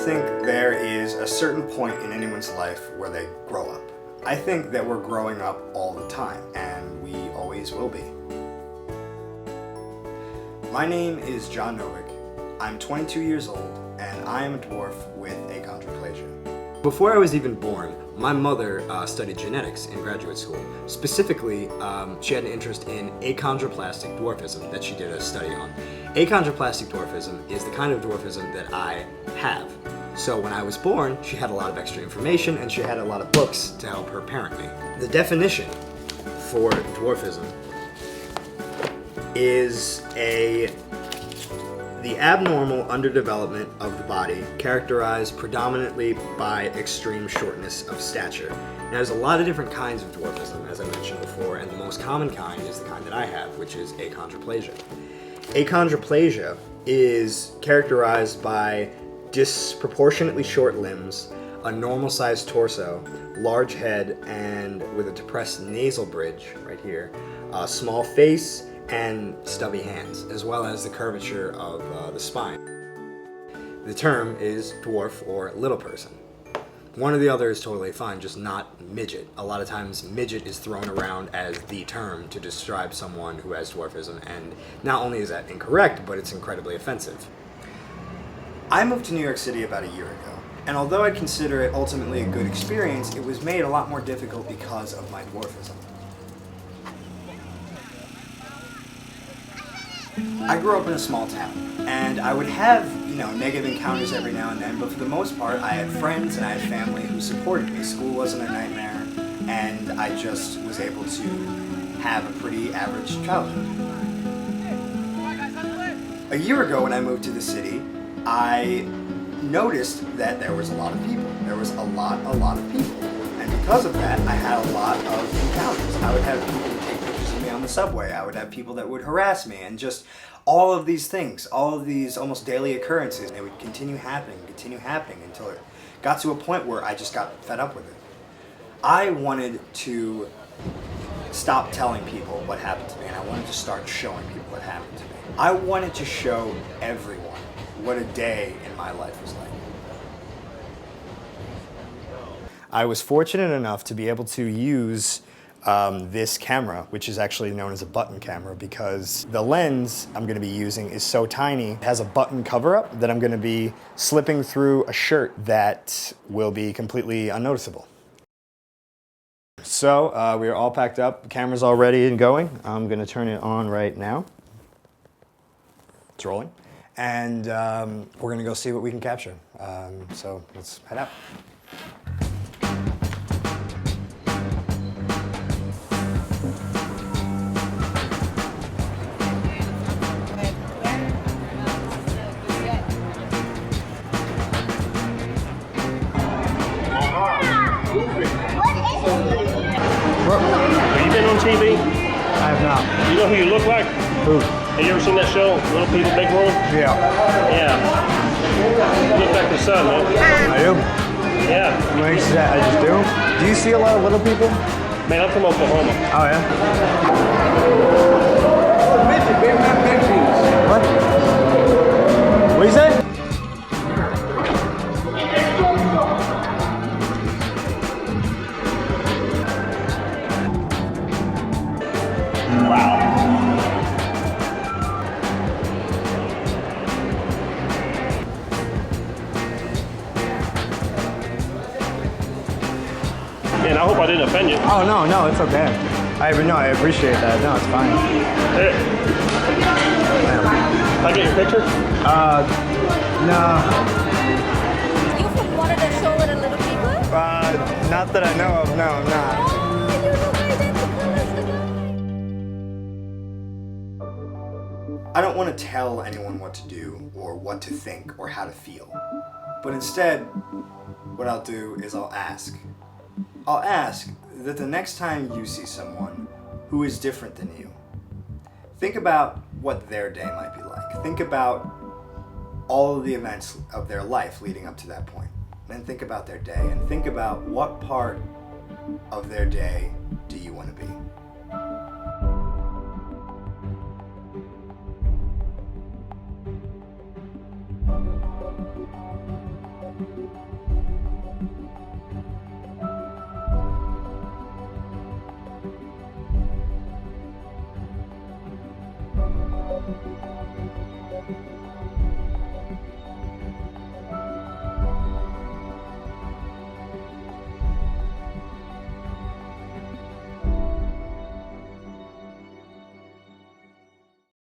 think there is a certain point in anyone's life where they grow up. I think that we're growing up all the time, and we always will be. My name is John Novick. I'm 22 years old, and I am a dwarf with achondroplasia. Before I was even born, my mother studied genetics in graduate school. Specifically, she had an interest in achondroplastic dwarfism that she did a study on. Achondroplastic dwarfism is the kind of dwarfism that I have. So when I was born, she had a lot of extra information and she had a lot of books to help her parent me. The definition for dwarfism is the abnormal underdevelopment of the body characterized predominantly by extreme shortness of stature. Now, there's a lot of different kinds of dwarfism, as I mentioned before, and the most common kind is the kind that I have, which is achondroplasia. Achondroplasia is characterized by disproportionately short limbs, a normal-sized torso, large head, and with a depressed nasal bridge right here, a small face, and stubby hands, as well as the curvature of the spine. The term is dwarf or little person. One or the other is totally fine, just not midget. A lot of times midget is thrown around as the term to describe someone who has dwarfism, and not only is that incorrect, but it's incredibly offensive. I moved to New York City about a year ago, and although I consider it ultimately a good experience, it was made a lot more difficult because of my dwarfism. I grew up in a small town, and I would have, negative encounters every now and then, but for the most part, I had friends and I had family who supported me. School wasn't a nightmare, and I just was able to have a pretty average childhood. A year ago when I moved to the city, I noticed that there was a lot of people. There was a lot of people. And because of that, I had a lot of encounters. I would have people take pictures of me on the subway. I would have people that would harass me, and just all of these things, all of these almost daily occurrences, and they would continue happening until it got to a point where I just got fed up with it. I wanted to stop telling people what happened to me, and I wanted to start showing people what happened to me. I wanted to show everyone what a day in my life was like. I was fortunate enough to be able to use this camera, which is actually known as a button camera, because the lens I'm going to be using is so tiny. It has a button cover-up that I'm going to be slipping through a shirt that will be completely unnoticeable. So we are all packed up, the camera's all ready and going. I'm going to turn it on right now. It's rolling. And we're going to go see what we can capture. So let's head out. Have you been on TV? I have not. You know who you look like? Who? Have you ever seen that show, Little People, Big World? Yeah. Yeah. You look like the son, man. I do? Yeah. Makes that I just do? Do you see a lot of little people? Man, I'm from Oklahoma. Oh, yeah? What? What do you say? Wow. Man, I hope I didn't offend you. Oh, no, it's okay. I appreciate that. No, it's fine. Hey. Can I get your picture? No. You from one of the show with the little people? Not that I know of, no, I'm not. Oh, you look identical as the guy. I don't want to tell anyone what to do, or what to think, or how to feel. But instead, what I'll do is I'll ask. I'll ask that the next time you see someone who is different than you, think about what their day might be like. Think about all of the events of their life leading up to that point. Then think about their day, and think about what part of their day do you want to be.